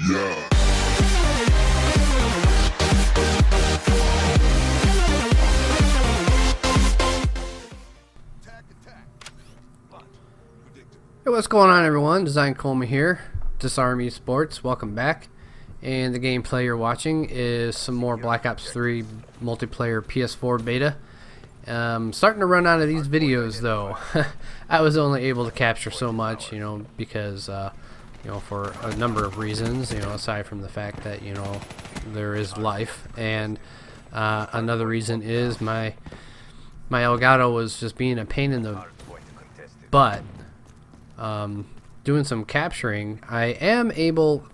Yeah. Hey, what's going on, everyone? DesignedComa here, Disarm Esports. Welcome back. And the gameplay you're watching is some more Black Ops 3 multiplayer PS4 beta. Starting to run out of these videos, though. I was only able to capture so much, because for a number of reasons, aside from the fact that there is life, and another reason is my Elgato was just being a pain in the butt. Doing some capturing. I am able,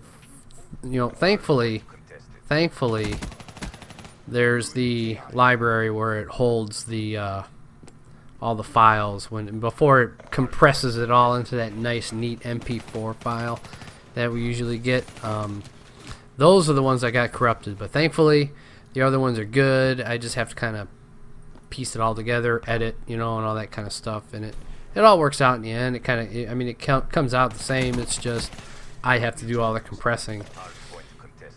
thankfully there's the library where it holds the all the files before it compresses it all into that nice neat MP4 file that we usually get. Those are the ones that got corrupted, but thankfully the other ones are good. I just have to kind of piece it all together, edit, and all that kind of stuff, and it all works out in the end. It comes out the same. It's just I have to do all the compressing.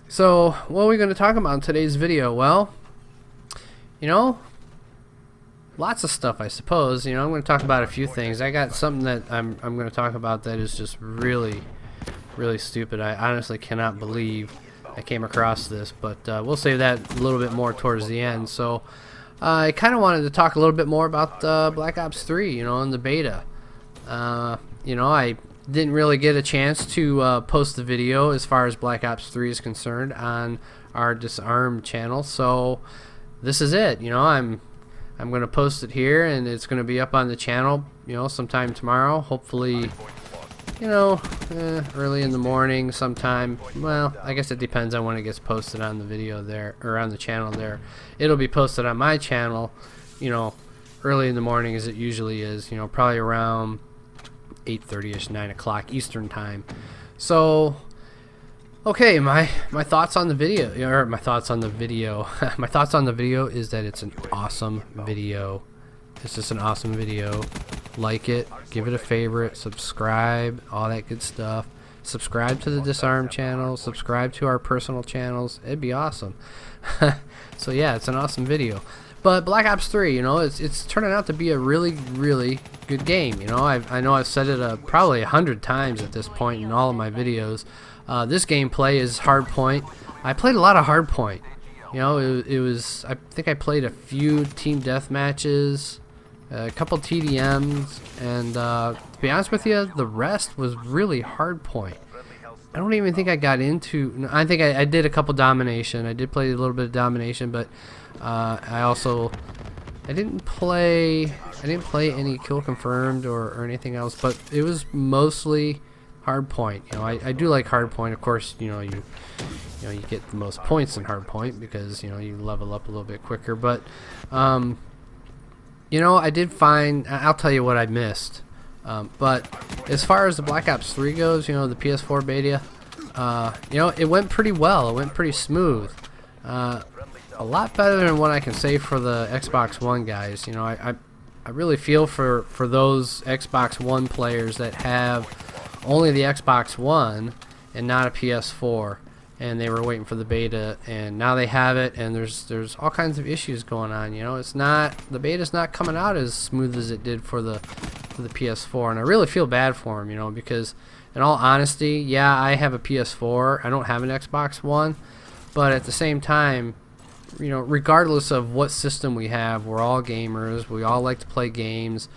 So what are we going to talk about in today's video? Well, lots of stuff, I suppose. I'm going to talk about a few things. I got something that I'm going to talk about that is just really, really stupid. I honestly cannot believe I came across this, but we'll save that a little bit more towards the end. So I kind of wanted to talk a little bit more about Black Ops 3, and the beta. I didn't really get a chance to post the video as far as Black Ops 3 is concerned on our Disarm channel, so this is it. I'm going to post it here, and it's going to be up on the channel, sometime tomorrow. Hopefully, early in the morning sometime. Well, I guess it depends on when it gets posted on the video there, or on the channel there. It'll be posted on my channel, early in the morning as it usually is, probably around 8:30ish, 9 o'clock Eastern time. So, okay, my thoughts on the video, my thoughts on the video is that it's an awesome video. It's just an awesome video. Like it, give it a favorite, subscribe, all that good stuff. Subscribe to the Disarm channel, subscribe to our personal channels. It'd be awesome. So yeah, it's an awesome video. But Black Ops 3, it's turning out to be a really, really good game. I know I've said it probably 100 times at this point in all of my videos. This gameplay is hardpoint. I played a lot of hardpoint. It was, I think I played a few team death matches, a couple TDMs, and to be honest with you, the rest was really hardpoint. I don't even think I got into. I think I did a couple domination. I did play a little bit of domination, but I didn't play any kill confirmed or anything else. But it was mostly hardpoint. I do like hardpoint. Of course, you get the most points in hardpoint because you level up a little bit quicker. But I did find. I'll tell you what I missed. But as far as the Black Ops 3 goes, the PS4 beta, it went pretty well. It went pretty smooth. A lot better than what I can say for the Xbox One guys. I really feel for those Xbox One players that have only the Xbox One and not a PS4, and they were waiting for the beta, and now they have it, and there's all kinds of issues going on. The beta's not coming out as smooth as it did for the PS4, and I really feel bad for them, because in all honesty, yeah, I have a PS4, I don't have an Xbox One, but at the same time, regardless of what system we have, we're all gamers, we all like to play games,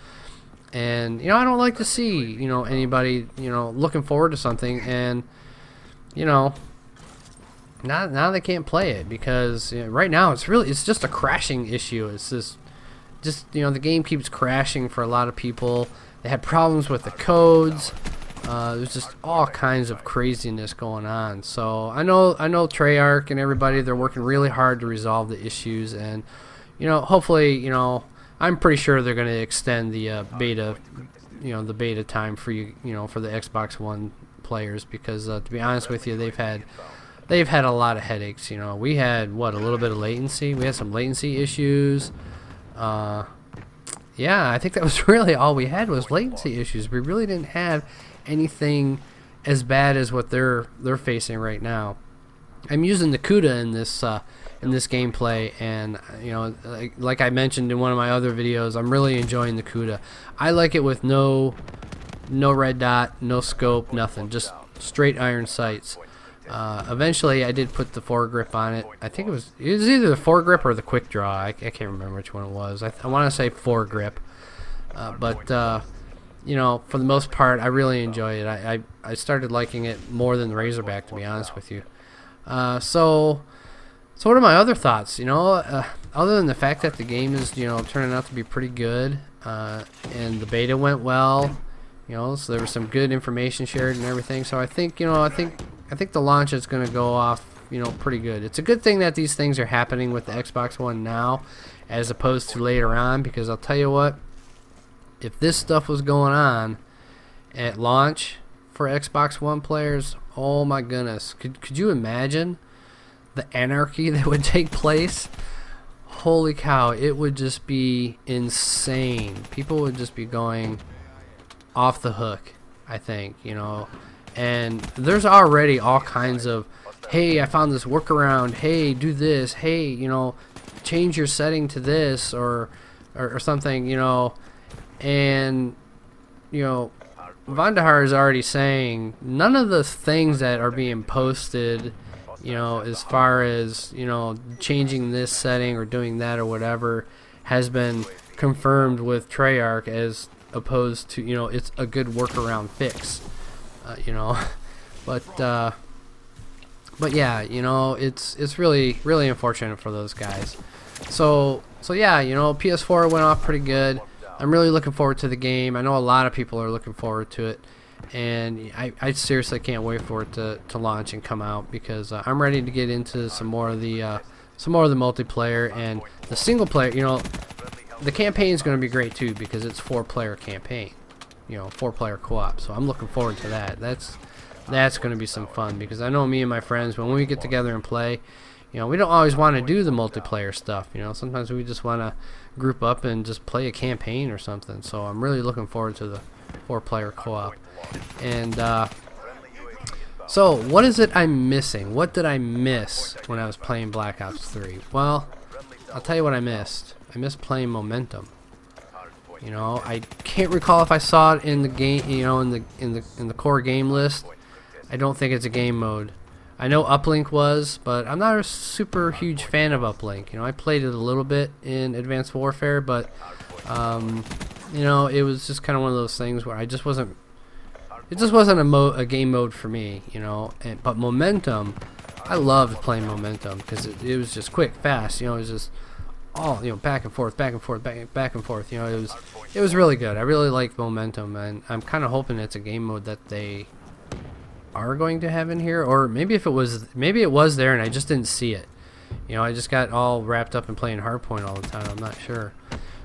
and I don't like to see anybody looking forward to something and now they can't play it because right now it's just a crashing issue. It's just the game keeps crashing for a lot of people. They had problems with the codes. There's just all kinds of craziness going on. So I know Treyarch and everybody, they're working really hard to resolve the issues, and hopefully I'm pretty sure they're going to extend the beta the beta time for for the Xbox One players, because to be honest with you, they've had a lot of headaches. We had a little bit of latency. We had some latency issues. Yeah, I think that was really all we had was latency issues. We really didn't have anything as bad as what they're facing right now. I'm using the Kuda in this gameplay, and you know, like I mentioned in one of my other videos, I'm really enjoying the Kuda. I like it with no red dot, no scope, nothing, just straight iron sights. Eventually, I did put the foregrip on it. I think it was either the foregrip or the quick draw. I can't remember which one it was. I want to say foregrip, but you know, for the most part, I really enjoy it. I started liking it more than the Razorback, to be honest with you. So what are my other thoughts? You know, other than the fact that the game is, you know, turning out to be pretty good, and the beta went well, you know, so there was some good information shared and everything. So I think, you know, I think the launch is going to go off, you know, pretty good. It's a good thing that these things are happening with the Xbox One now, as opposed to later on, because I'll tell you what, if this stuff was going on at launch for Xbox One players, oh my goodness, could you imagine the anarchy that would take place? Holy cow, it would just be insane. People would just be going off the hook, I think, you know. And there's already all kinds of, hey, I found this workaround, hey, do this, hey, you know, change your setting to this or something, you know. And you know, Vandahar is already saying none of the things that are being posted, you know, as far as, you know, changing this setting or doing that or whatever, has been confirmed with Treyarch, as opposed to, you know, it's a good workaround fix, you know. But yeah, you know, it's really unfortunate for those guys. So yeah, you know, PS4 went off pretty good. I'm really looking forward to the game. I know a lot of people are looking forward to it, and I seriously can't wait for it to launch and come out, because I'm ready to get into some more of the multiplayer and the single player. You know, the campaign is going to be great too, because it's 4-player campaign, you know, 4-player co-op. So I'm looking forward to that. That's going to be some fun, because I know me and my friends, when we get together and play, you know, we don't always want to do the multiplayer stuff. You know, sometimes we just want to group up and just play a campaign or something. So I'm really looking forward to the 4-player co-op. And so what is it I'm missing? What did I miss when I was playing Black Ops 3? Well, I'll tell you what I missed. I missed playing momentum. You know, I can't recall if I saw it in the game, you know, in the core game list. I don't think it's a game mode. I know Uplink was, but I'm not a super huge fan of Uplink. You know, I played it a little bit in Advanced Warfare, but you know, it was just kind of one of those things where it just wasn't a game mode for me, you know. But momentum, I loved playing momentum, because it was just quick, fast. You know, it was just all, you know, back and forth, back and forth, back and forth. You know, it was really good. I really liked momentum, and I'm kind of hoping it's a game mode that they are going to have in here, or maybe it was there and I just didn't see it. You know, I just got all wrapped up in playing Hardpoint all the time. I'm not sure.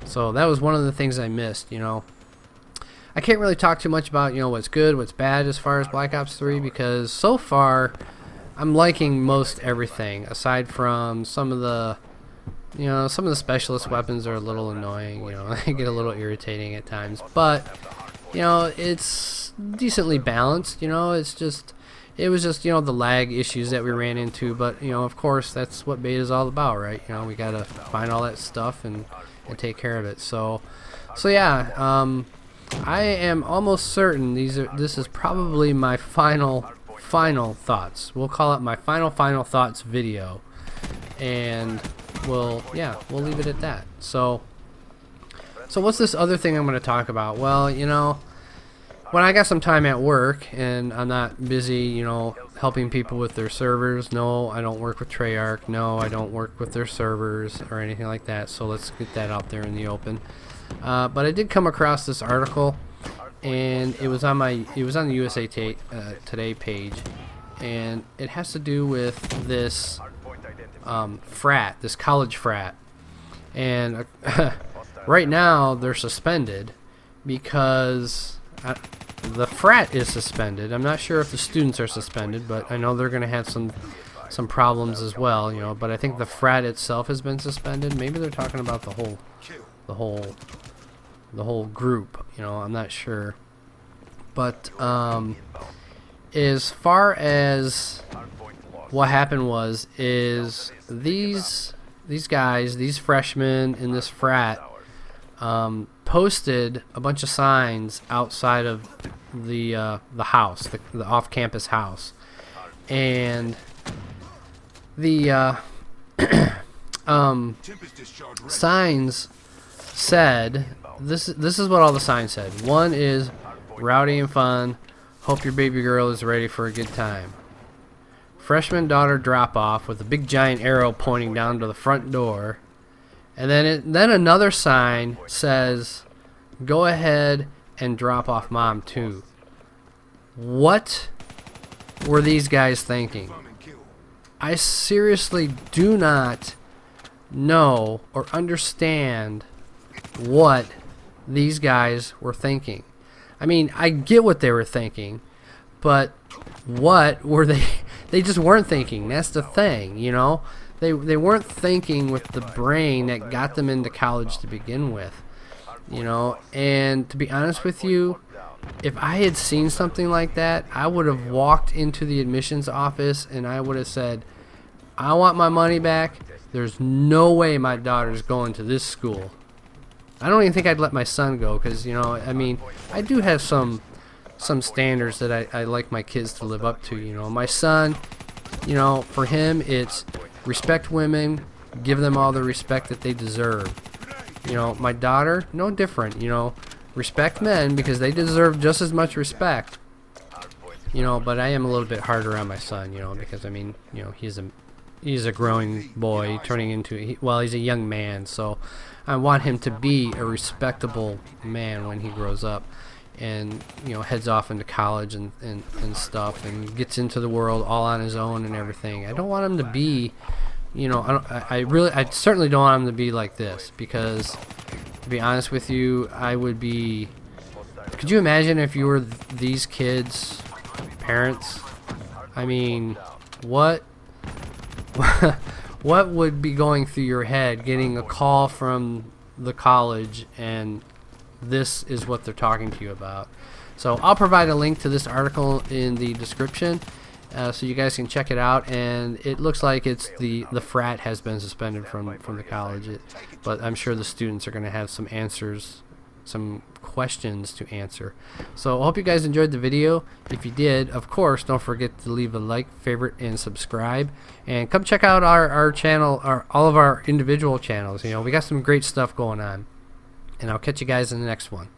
So that was one of the things I missed. You know, I can't really talk too much about, you know, what's good, what's bad as far as Black Ops 3, because so far I'm liking most everything, aside from some of the specialist weapons are a little annoying. You know, they get a little irritating at times, but you know, it's decently balanced. You know, it was just, you know, the lag issues that we ran into, but you know, of course, that's what beta is all about, right? You know, we gotta find all that stuff and take care of it. So yeah, I am almost certain this is probably my final thoughts. We'll call it my final thoughts video, and we'll leave it at that. So what's this other thing I'm going to talk about? Well, you know, when I got some time at work and I'm not busy, you know, helping people with their servers. No, I don't work with Treyarch. No, I don't work with their servers or anything like that. So let's get that out there in the open. But I did come across this article, and it was on the USA Today page, and it has to do with this frat, this college frat, and right now they're suspended because the frat is suspended. I'm not sure if the students are suspended, but I know they're going to have some problems as well, you know. But I think the frat itself has been suspended. Maybe they're talking about the whole group, you know. I'm not sure, but as far as what happened is these guys, these freshmen in this frat, posted a bunch of signs outside of the house, the off-campus house, and the signs said this is what all the signs said. One is rowdy and fun. Hope your baby girl is ready for a good time. Freshman daughter drop off with a big giant arrow pointing down to the front door. And then another sign says, go ahead and drop off mom too. What were these guys thinking? I seriously do not know or understand what these guys were thinking. I mean, I get what they were thinking, but what were they? They just weren't thinking. That's the thing, you know. They weren't thinking with the brain that got them into college to begin with, you know. And to be honest with you, if I had seen something like that, I would have walked into the admissions office and I would have said, I want my money back. There's no way my daughter's going to this school. I don't even think I'd let my son go because, you know, I mean, I do have some standards that I like my kids to live up to, you know. My son, you know, for him it's respect women, give them all the respect that they deserve. You know, my daughter, no different, you know, respect men because they deserve just as much respect. You know, but I am a little bit harder on my son, you know, because I mean, you know, he's a growing boy turning into, well, he's a young man, so I want him to be a respectable man when he grows up and, you know, heads off into college and stuff and gets into the world all on his own and everything. I don't want him to be, you know, I certainly don't want him to be like this because, to be honest with you, I would be, could you imagine if you were these kids' parents? I mean, what would be going through your head getting a call from the college and this is what they're talking to you about? So I'll provide a link to this article in the description so you guys can check it out, and it looks like it's the frat has been suspended from the college, but I'm sure the students are going to have some answers, some questions to answer. So I hope you guys enjoyed the video. If you did, of course, don't forget to leave a like, favorite, and subscribe, and come check out our channel, all of our individual channels. You know, we got some great stuff going on, and I'll catch you guys in the next one.